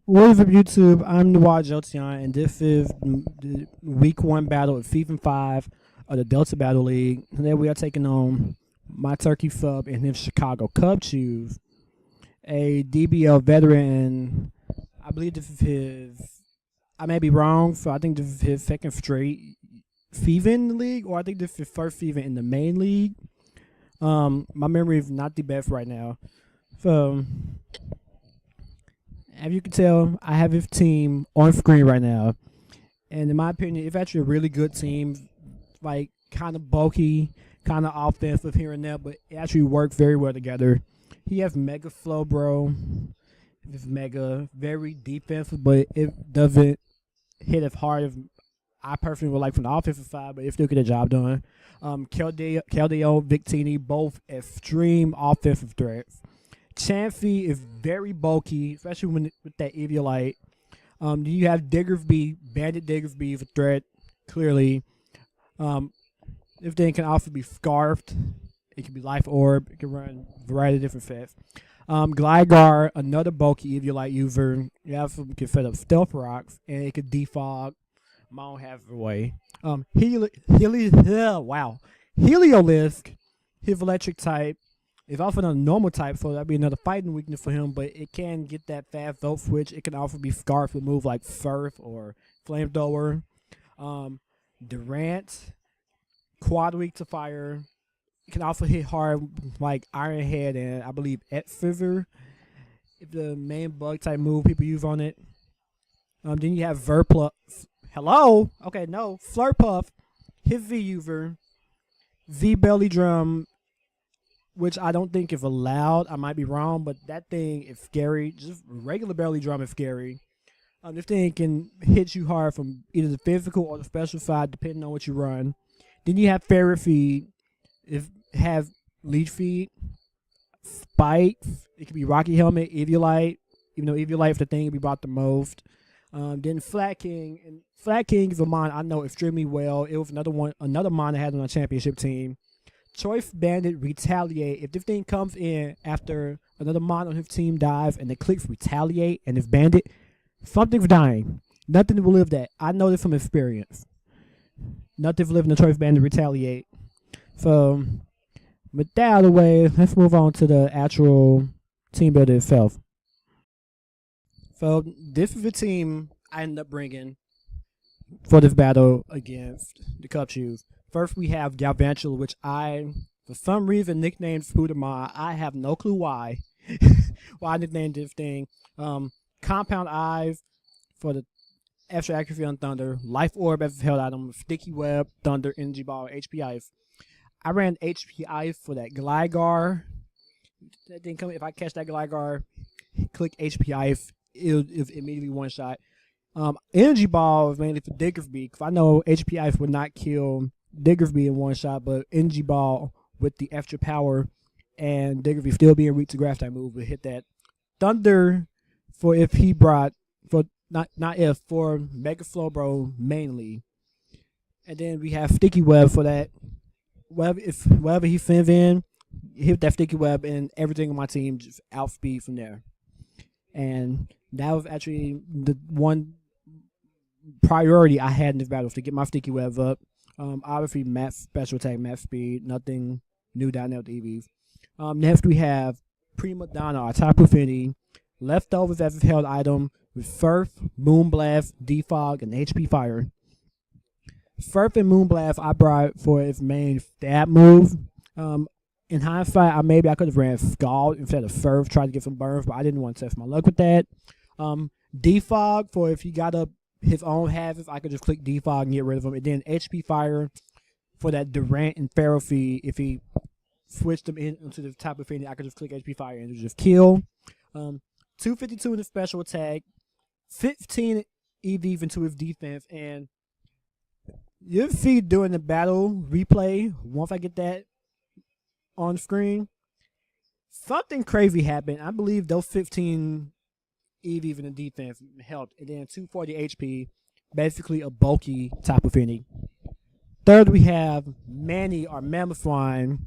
What is up, YouTube? I'm Noah Jotion, and this is the Week 1 battle of Season 5 of the Delta Battle League. Today we are taking on my Turkey Sub and his Chicago Cubchoos, a DBL veteran. I believe this is I may be wrong, so I think this is his second straight season in the league, or I think this is his first season in the main league. My memory is not the best right now. So, as you can tell, I have his team on screen right now. And in my opinion, it's actually a really good team. Like, kind of bulky, kind of offensive here and there, but it actually works very well together. He has mega flow, bro. It's mega, very defensive, but it doesn't hit as hard as I personally would like from the offensive side, but it still get the job done. Keldeo, Victini, both extreme offensive threats. Chansey is very bulky, especially with that Eviolite. You have Diggersby, Bandit Diggersby is a threat, clearly. This thing can also be Scarfed. It can be Life Orb. It can run a variety of different sets. Gligar, another bulky Eviolite user. You have some can set up Stealth Rocks, and it can defog. I don't have it away. Heliolisk, his electric type. It's also not a normal type, so that'd be another fighting weakness for him, but it can get that fast vote switch. It can also be Scarf with moves like Surf or Flamethrower. Durant, quad weak to fire. It can also hit hard like Iron Head and I believe Scissor. If the main bug type move people use on it. Then you have Verpluff. Hello? Okay, no. Flurpuff, his V user. V Belly Drum, which I don't think is allowed. I might be wrong, but that thing is scary. Just regular belly drum is scary. This thing can hit you hard from either the physical or the special side, depending on what you run. Then you have Fairy Feed. It has Leech Feed, Spikes. It could be Rocky Helmet, Eviolite. Even though Eviolite is the thing we bought the most. Then Flat King. And Flat King is a mon I know extremely well. It was another mon I had on a championship team. Choice Bandit Retaliate. If this thing comes in after another mon on his team dies and it clicks Retaliate and it's Bandit, something's dying. Nothing will live that. I know this from experience. Nothing will live in the Choice Bandit Retaliate. So, with that out of the way, let's move on to the actual team builder itself. So, this is the team I ended up bringing for this battle against the Cubchoos. First, we have Galvantula, which I, for some reason, nicknamed Spooderma. I have no clue why. Why I nicknamed this thing. Compound Eyes for the extra accuracy on Thunder. Life Orb as a held item. Sticky Web, Thunder, Energy Ball, HP Ice. I ran HP Ice for that Gligar. That didn't come. If I catch that Gligar, click HP Ice, it'll immediately one shot. Energy Ball is mainly for Diggersby, because I know HP Ice would not kill Diggersby in one shot, but Energy Ball with the extra power and Diggersby still being weak to grass type move would hit that. Thunder for if he brought for for Mega Slowbro mainly. And then we have Sticky Web for that. Wherever he sends in, hit that Sticky Web and everything on my team just outspeed from there. And that was actually the one priority I had in this battle, to get my Sticky Web up. Obviously, max special attack, max speed, nothing new down there with the EVs. Next, we have Prima Donna, our top affinity, leftovers as a held item with Surf, Moonblast, Defog, and HP Fire. Surf and Moonblast I brought for its main stab move. In hindsight, I could have ran Scald instead of Surf, tried to get some burns, but I didn't want to test my luck with that. Defog for if he got up his own hazards, I could just click Defog and get rid of him. And then HP Fire for that Durant and Pharaoh feed. If he switched them into the type of thing, I could just click HP Fire and just kill. 252 in the special attack, 15 EVs into his defense, and you'll see during the battle replay, once I get that on screen, something crazy happened. I believe those 15 EVs in the defense helped. And then 240 HP, basically a bulky type of any. Third, we have Manny, our Mammothline.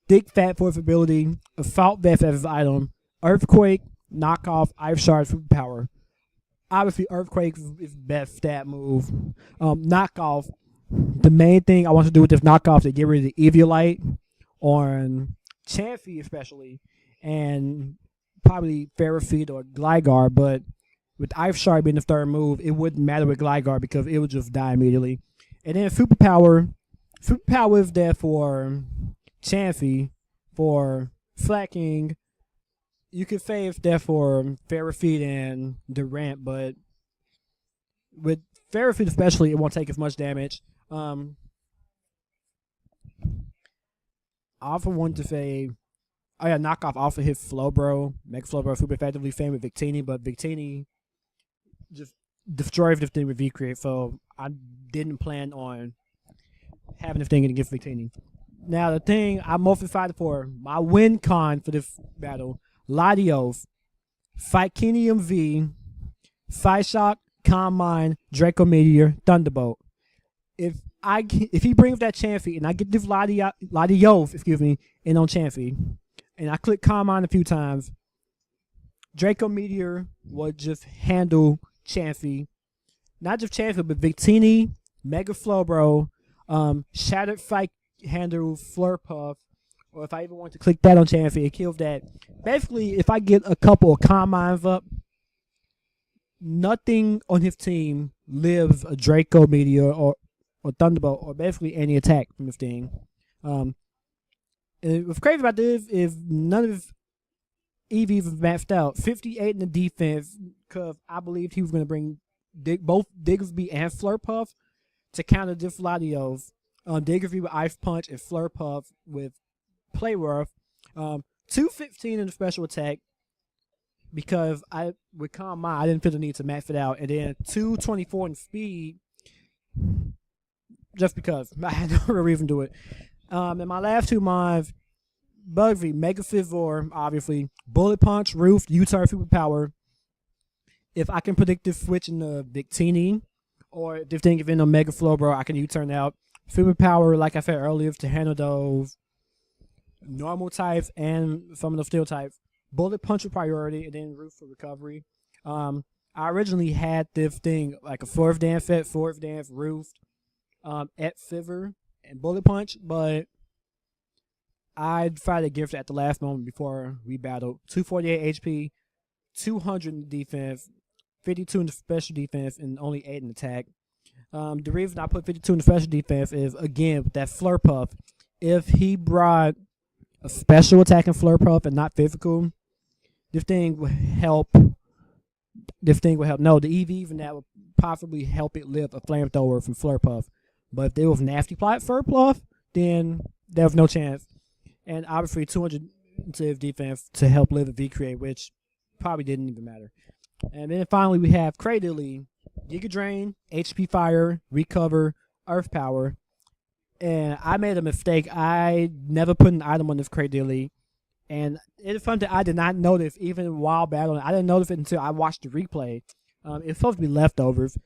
Thick Fat Force ability, Assault Vest as his item, Earthquake, Knockoff, Ice Shard, Superpower. Obviously, Earthquake is best stat move. Knockoff. The main thing I want to do with this knockoff is to get rid of the Eviolite on Chansey especially, and probably Ferrophete or Gligar, but with Ice Shard being the third move, it wouldn't matter with Gligar because it would just die immediately. And then Superpower is there for Chansey, for Flacking. You could say it's there for Ferrophete and Durant, but with Ferrophete especially, it won't take as much damage. I also want to say, oh yeah, knockoff also hit Slowbro, make Slowbro super effectively, same with Victini, but Victini just destroyed this thing with V-Create, so I didn't plan on having this thing against Victini. Now, the thing I'm most excited for, my win con for this battle, Latios, Phycenium V, Psyshock, Calm Mind, Draco Meteor, Thunderbolt. If he brings that Chansey and I get this Latios, in on Chansey, and I click Calm Mind a few times, Draco Meteor would just handle Chansey. Not just Chansey, but Victini, Mega Slowbro, Shattered Fight handle Slurpuff, or if I even want to click that on Chansey, it kills that. Basically, if I get a couple of Calm Minds up, nothing on his team lives a Draco Meteor or Thunderbolt, or basically any attack from this thing. And what's crazy about this is none of his EVs was maxed out. 58 in the defense, because I believed he was going to bring both Diggersby and Slurpuff to counter this Latios. Diggersby with Ice Punch and Slurpuff with Playworth. 215 in the special attack, because with Calm Mind, I didn't feel the need to max it out. And then 224 in speed, just because. I had no real reason to do it. And my last two mines, Bugsy, Mega Fizzor, obviously, Bullet Punch, Roof, U-Turn, Superpower. If I can predict this switch in the Victini, or if this thing is in a Mega Slowbro, I can U-Turn out. Superpower, like I said earlier, to handle those normal types and some of the steel types. Bullet Punch with priority, and then Roof for recovery. I originally had this thing like a fourth dance set, Roof, at Fiver, and Bullet Punch, but I decided to gift at the last moment before we battled. 248 HP, 200 in defense, 52 in the special defense, and only 8 in attack. The reason I put 52 in the special defense is, again, with that Slurpuff, if he brought a special attack in Slurpuff and not physical, this thing would help. No, the EV even that would possibly help it lift a flamethrower from Slurpuff. But if there was nasty plot Slurpuff, then there was no chance. And obviously 200 into defense to help live a V-Create, which probably didn't even matter. And then finally we have Cradily, Giga Drain, HP Fire, Recover, Earth Power. And I made a mistake. I never put an item on this Cradily. And it's something I did not notice even while battling. I didn't notice it until I watched the replay. It's supposed to be leftovers.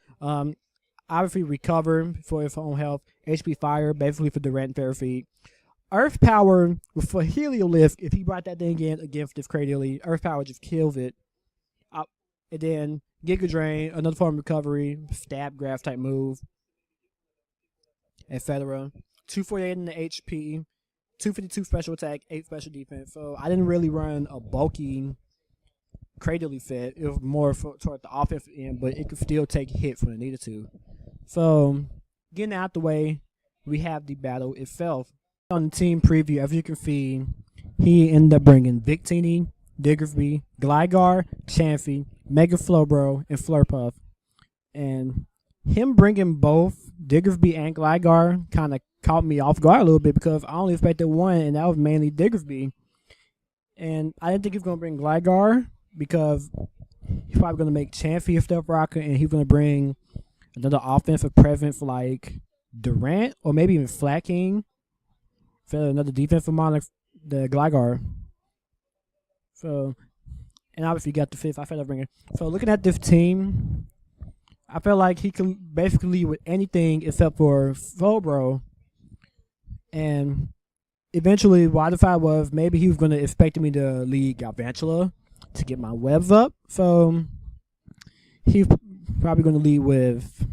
Obviously Recover for its own health. HP Fire, basically for Durant and Ferrophete. Earth Power for Heliolift. If he brought that thing in against this Cradily, Earth Power just kills it. And then Giga Drain, another form of recovery, stab, graph type move, etc. 248 in the HP, 252 special attack, 8 special defense. So I didn't really run a bulky Cradily set. It was more toward the offensive end, but it could still take hits when it needed to. So getting out the way, we have the battle itself. On the team preview, as you can see, he ended up bringing Victini, Diggersby, Gligar, Chansey, Mega Slowbro, and Slurpuff. And him bringing both Diggersby and Gligar kind of caught me off guard a little bit, because I only expected one, and that was mainly Diggersby. And I didn't think he was going to bring Gligar, because he's probably going to make Chansey a Stealth Rocker, and he's going to bring another offensive presence like Durant, or maybe even Flacking. Another defensive monarch, the Gligar. So, and obviously you got the fifth. I felt like bringing. So looking at this team, I felt like he can basically lead with anything except for Slowbro. And eventually, what I decided was maybe he was going to expect me to lead Galvantula to get my webs up. So he's probably going to lead with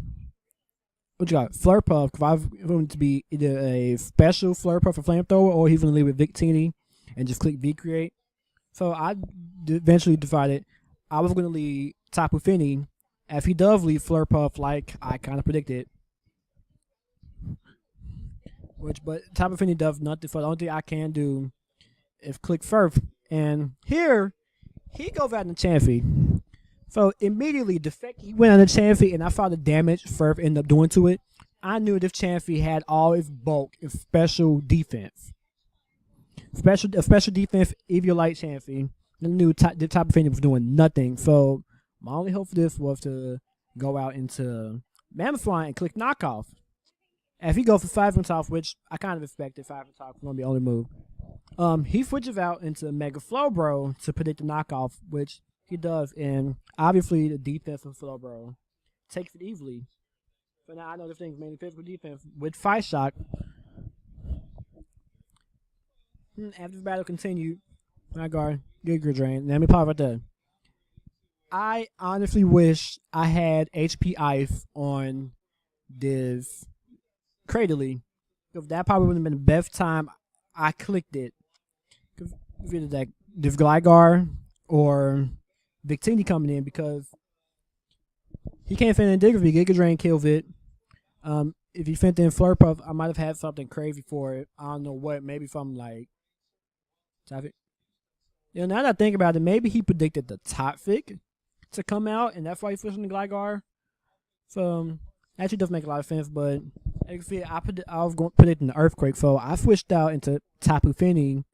what you got? Flurpuff. If I want to be either a special Flurpuff or flamethrower, or he's going to lead with Victini and just click V create. So I eventually decided I was going to lead Tapu Fini. If he does lead Flurpuff, like I kind of predicted, but Tapu Fini does nothing. So the only thing I can do is click Surf, and here he goes out in the Chansey. So immediately, the fact he went on the Chansey and I saw the damage Surf ended up doing to it, I knew this Chansey had all its bulk and special defense. Special defense, Eviolite Chansey. I knew the Tapu Fini was doing nothing. So my only hope for this was to go out into Mammothline and click Knockoff. If he goes for 5 on top, which I kind of expected, 5 on top was going to be the only move. He switches out into Mega Slowbro to predict the knockoff, which he does, and obviously the defense of Slowbro takes it easily. So now I know this thing's mainly physical defense with Fight Shock. After the battle continued, my guard, Giga Drain. Let me pause right there. I honestly wish I had HP Ice on this Cradily, because that probably would have been the best time I clicked it. Either that this Gligar or Victini coming in, because he can't fit in Diggersby. Giga Drain kills it. If he fit in Flurpuff, I might have had something crazy for it. I don't know what. Maybe from like Toxic. Now that I think about it, maybe he predicted the Toxic to come out, and that's why he switched to Gligar. So actually does make a lot of sense, but as you can see, I was predicting the Earthquake, so I switched out into Tapu Fini.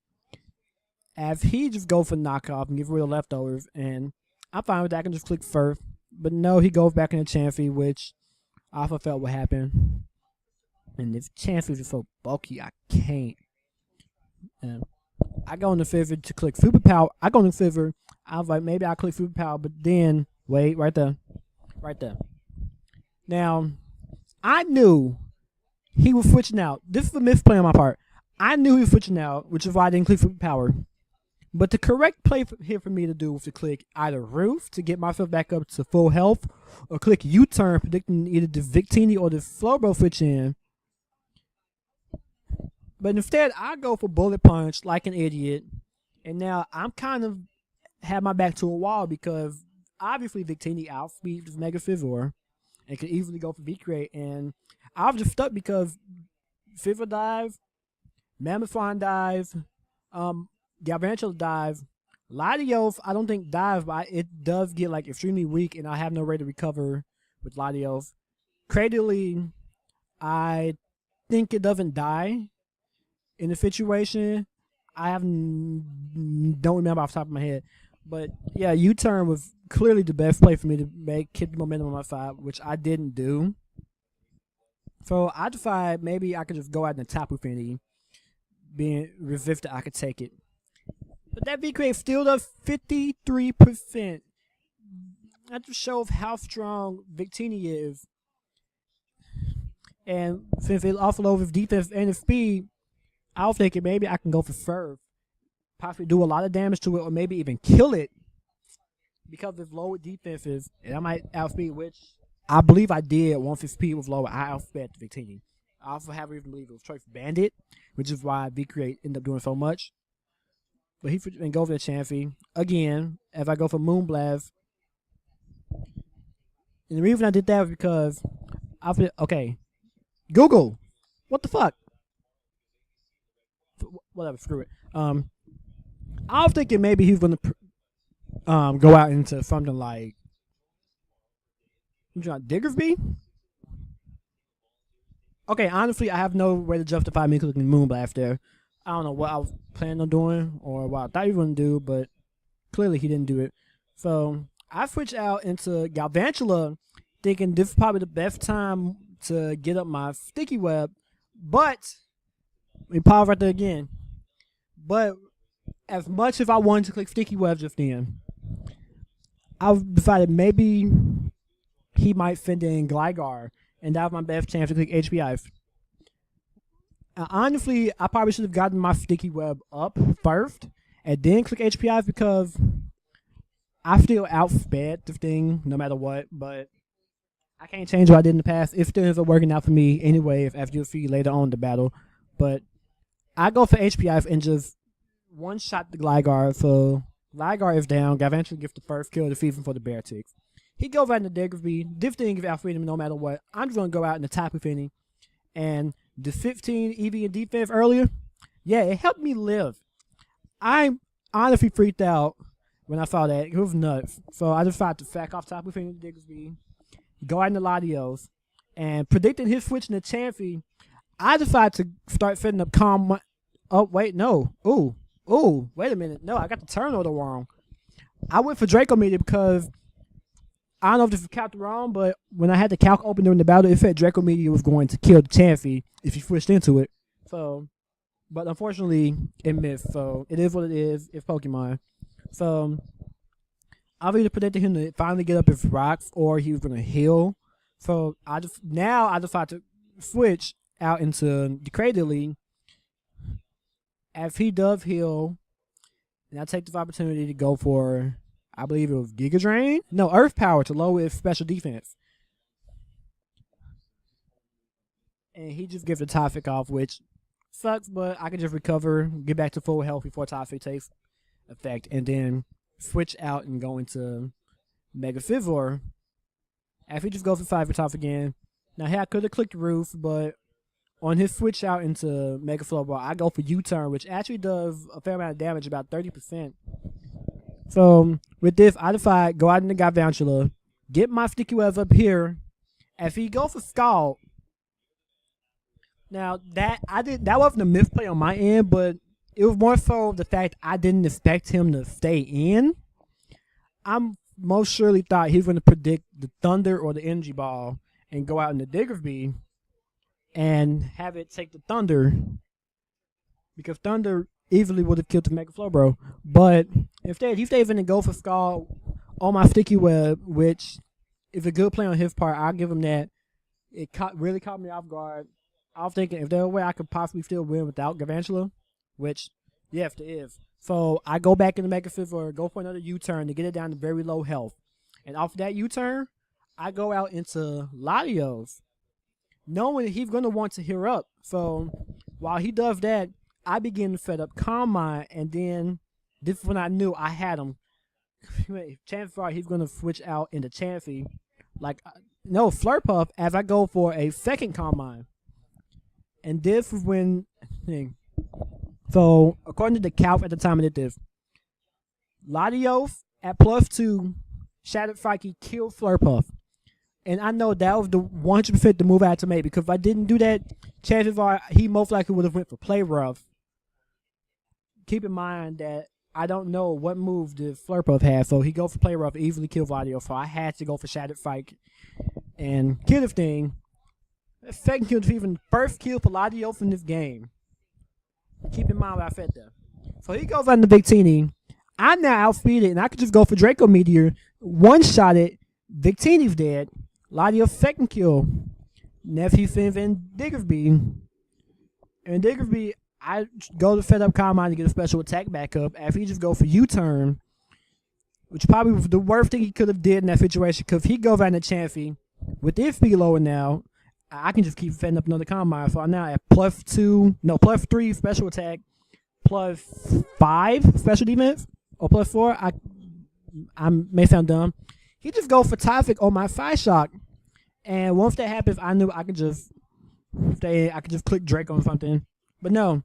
As he just go for knockoff and give real leftovers, and I'm fine with that. I can just click first, but no, he goes back in the Chansey, which I also felt would happen. And this Chansey is so bulky, I can't. I go in the favor to click Super Power. I go in the favor. I was like, maybe I'll click Super Power, but then wait, right there. Now, I knew he was switching out. This is a misplay on my part. I knew he was switching out, which is why I didn't click Super Power. But the correct play here for me to do was to click either Roof to get myself back up to full health, or click U-turn, predicting either the Victini or the Slowbro switch in. But instead, I go for Bullet Punch like an idiot. And now I'm kind of have my back to a wall, because obviously Victini outspeeds Mega Fizzor and could easily go for V-Create. And I was just stuck because Fizzor dive, Mammothline dive, Galvantula dive, Latios I don't think dive, but it does get like extremely weak, and I have no way to recover with Latios. Cradily, I think it doesn't die in the situation. I don't remember off the top of my head, but yeah, U-turn was clearly the best play for me to keep the momentum on my side, which I didn't do. So I decided maybe I could just go out and Tapu Fini, being resistant, I could take it. But that V-Create still does 53%. That just shows how strong Victini is. And since it offloads with defense and its speed, I was thinking maybe I can go for Surf. Possibly do a lot of damage to it, or maybe even kill it, because of lower defenses, and I might outspeed, which I believe I did once its speed was lower. I outsped Victini. I also have reason to believe it was Choice Bandit, which is why V-Create ended up doing so much. But he and go for the Chansey again. If I go for Moonblast, and the reason I did that was because I thought, okay, Google, what the fuck? Whatever, screw it. I was thinking maybe he was gonna go out into something like Diggersby. Okay, honestly, I have no way to justify me clicking Moonblast there. I don't know what I was planning on doing or what I thought he was going to do, but clearly he didn't do it. So I switched out into Galvantula, thinking this is probably the best time to get up my Sticky Web. But, we pause right there again. But as much as I wanted to click Sticky Web just then, I decided maybe he might send in Gligar, and that was my best chance to click HP Ice. Honestly, I probably should have gotten my Sticky Web up first and then click HP Ice, because I still outsped the thing no matter what, but I can't change what I did in the past. It still ends up working out for me anyway if after you see later on in the battle. But I go for HPF and just one shot the Gligar. So Gligar is down. Eventually gets the first kill of the season for the Beartics. He goes out in the Diggersby. This thing is outfitting him no matter what. I'm just going to go out in the top of inning. And the 15 EV and defense earlier, yeah, it helped me live. I honestly freaked out when I saw that. It was nuts. So I decided to sack off top of inning the Diggersby, go out in the Latios, and predicting his switch in the Chansey, I decided to start setting up calm. Oh, wait, no. Ooh, wait a minute. No, I got the turn order wrong. I went for Draco Meteor because I don't know if this was calculated wrong, but when I had the calc open during the battle, it said Draco Meteor was going to kill the Chansey if he switched into it. So, but unfortunately, it missed. So it is what it is. It's Pokemon. So I either predicted him to finally get up his rocks or he was going to heal. So I decided to switch out into the Cradle League. If he does heal, and I take this opportunity to go for, I believe it was Giga Drain? No, Earth Power to lower his special defense. And he just gives a Toxic off, which sucks, but I can just recover, get back to full health before Toxic takes effect, and then switch out and go into Mega Scizor. After he just goes for 5 for Toxic again. Now here I could have clicked Roof, but on his switch out into Mega Flowball, I go for U-Turn, which actually does a fair amount of damage, about 30%. So with this, I decide go out in the Garvantula, get my Sticky Webs up here. If he go for Scald, now that wasn't a misplay on my end, but it was more so the fact I didn't expect him to stay in. I'm most surely thought he was going to predict the Thunder or the Energy Ball and go out in the Diggersby and have it take the Thunder, because Thunder easily would have killed the Mega Slowbro. But instead, he stays in and go for Scald on my Sticky Web, which is a good play on his part. I'll give him that. It really caught me off guard. I was thinking if there's a way I could possibly still win without Garvantula, which, yes, there is. So I go back in the Mega Scizor, go for another U-turn to get it down to very low health. And off that U-turn, I go out into Latios, knowing he's going to want to heal up. So while he does that, I begin to set up Calm Mind, and then this is when I knew I had him. Chances are he's going to switch out into Chansey. Flurpuff, as I go for a second Calm Mind. And this is when... So, according to the calc at the time I did this, Latios at +2, Shattered Psyche killed Flurpuff. And I know that was the 100% the move I had to make, because if I didn't do that, chances are he most likely would have went for Play Rough. Keep in mind that I don't know what move the Flurpuff had, so he go for Play Rough, easily kill Latios, so I had to go for Shattered Psyche and kill the thing. Second kill to even first kill for Latios in this game. Keep in mind what I said there. So he goes on the Victini. I'm now outspeeded, and I could just go for Draco Meteor, one-shot it. Victini's dead. Latios second kill. Nephew sends in Diggersby. And Diggersby, I go to set up Calm Mind to get a special attack back up. After he just go for U-turn, which probably was the worst thing he could have did in that situation, because he goes out in the Chansey. With this speed lower now, I can just keep setting up another Calm Mind. So I'm now at +3 special attack, +5 special defense, or +4. I may sound dumb. He just go for Toxic on my Fire Shock. And once that happens, I knew I could just click Draco or something. But no.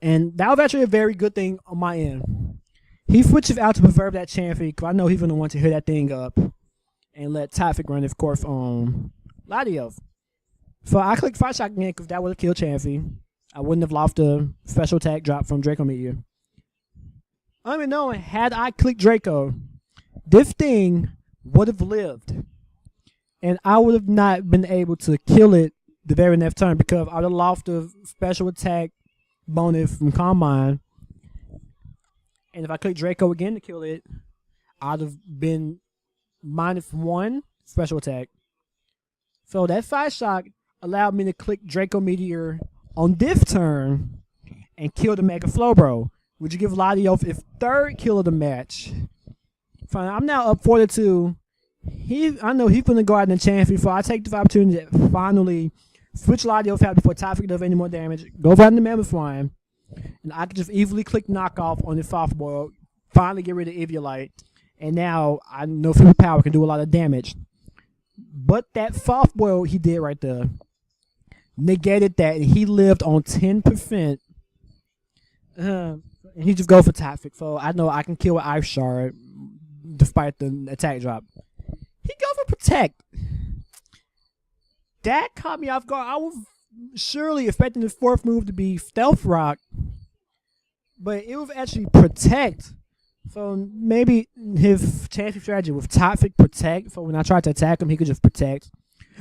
And that was actually a very good thing on my end. He switches out to preserve that Chansey, because I know he's going to want to hit that thing up and let Toxic run his course on Latios. So I clicked Fire Shock again, because that would have killed Chansey. I wouldn't have lost the special attack drop from Draco Meteor. I mean, knowing, had I clicked Draco, this thing would have lived. And I would have not been able to kill it the very next turn, because I would have lost the special attack bonus from Calm Mind. And if I click Draco again to kill it, I'd have been -1 special attack. So that Fire Shock allowed me to click Draco Meteor on this turn and kill the Mega Slowbro, Would you give Ladiof his third kill of the match? Fine, I'm now up 4-2. I know he's gonna go out in the chance before I take the opportunity to finally switch Ladiof out before Typhic does any more damage. Go out in the Mammoth Flying, and I can just easily click knockoff on the soft boil. Finally get rid of Eviolite, and now I know Super Power can do a lot of damage. But that soft boil he did right there negated that, and he lived on 10%. And he just go for Typhic, so I know I can kill with Ice Shard despite the attack drop. He go for Protect. That caught me off guard. I was surely expecting the fourth move to be Stealth Rock, but it was actually Protect. So maybe his chance strategy with Toxic Protect. So when I tried to attack him, he could just protect.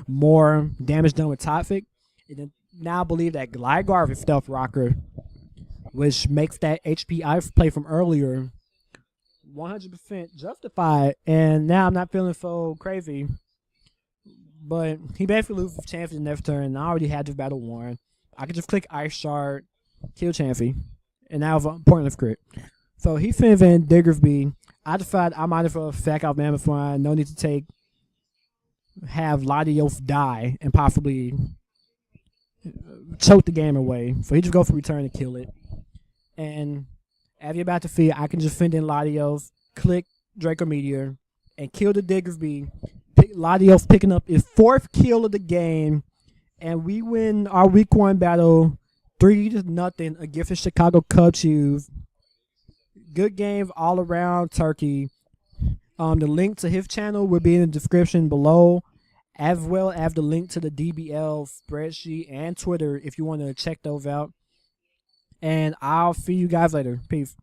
More damage done with Toxic. And then now I believe that Gligar is Stealth Rocker, which makes that HP I play from earlier 100% justified. And now I'm not feeling so crazy. But he basically loses Chansey the next turn. And I already had this battle won. I could just click Ice Shard, kill Chansey, and now it's a pointless crit. So he finished in Diggersby. I decided I might as well sack out Mammoth Flying. No need to have Latios die and possibly choke the game away. So he just go for return and kill it. And as you're about to see, I can just send in Latios, click Draco Meteor, and kill the Diggersby. Latios picking up his fourth kill of the game. And we win our week 1 battle 3-0 against the Chicago Cubchoos. Good game all around, Turkey. The link to his channel will be in the description below, as well as the link to the DBL spreadsheet and Twitter if you want to check those out. And I'll see you guys later. Peace.